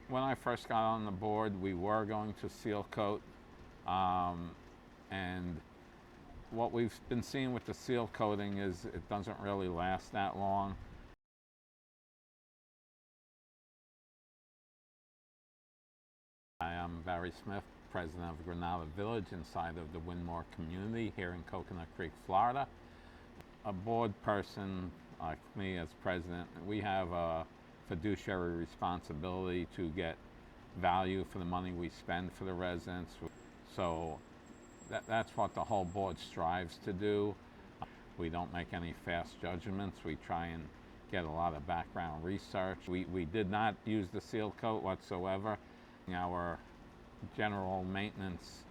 When I first got on the board, we were going to seal coat, and what we've been seeing with the seal coating is it doesn't really last that long. I am Barry Smith, president of Granada Village inside of the Wynmoor Community here in Coconut Creek, Florida. A board person like me as president, we have a fiduciary responsibility to get value for the money we spend for the residents. So that's what the whole board strives to do. We don't make any fast judgments. We try and get a lot of background research. We did not use the seal coat whatsoever. Our general maintenance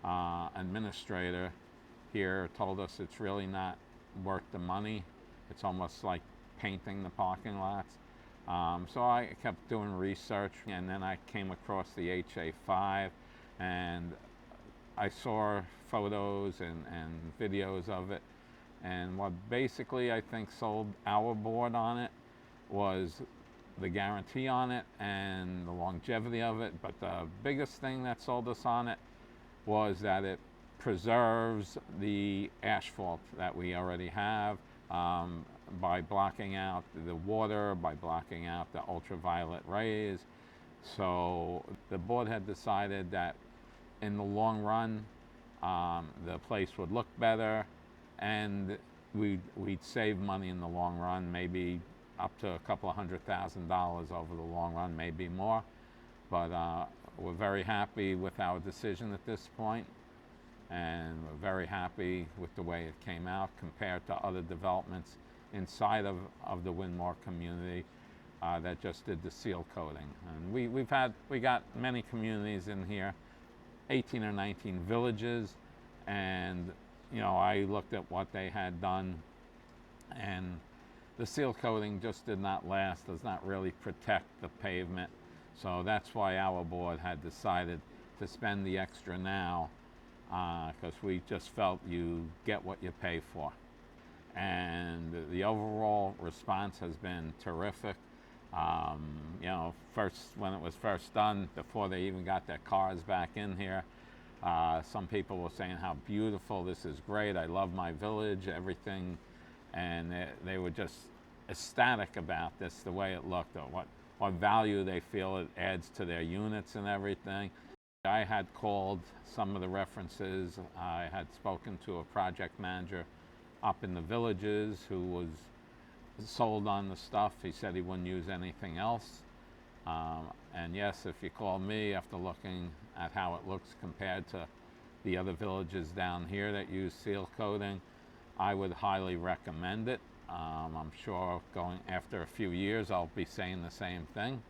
administrator here told us it's really not worth the money. It's almost like painting the parking lots. So I kept doing research, and then I came across the HA5, and I saw photos and videos of it. And what basically I think sold our board on it was the guarantee on it and the longevity of it. But the biggest thing that sold us on it was that it preserves the asphalt that we already have by blocking out the water, by blocking out the ultraviolet rays. So the board had decided that in the long run, the place would look better, and we'd save money in the long run, maybe up to a couple of $100,000 over the long run, maybe more. But we're very happy with our decision at this point, and we're very happy with the way it came out compared to other developments inside of the Wynmoor community that just did the seal coating. And we got many communities in here, 18 or 19 villages, and I looked at what they had done, and the seal coating just did not last, does not really protect the pavement. So that's why our board had decided to spend the extra now, because we just felt you get what you pay for. And the overall response has been terrific. First, when it was first done, before they even got their cars back in here, some people were saying how beautiful, this is great, I love my village, everything, and they were just ecstatic about this, the way it looked, or what value they feel it adds to their units and everything. I had called some of the references. I had spoken to a project manager up in the villages who was sold on the stuff. He said he wouldn't use anything else. And yes, if you call me after looking at how it looks compared to the other villages down here that use seal coating, I would highly recommend it. I'm sure going after a few years I'll be saying the same thing.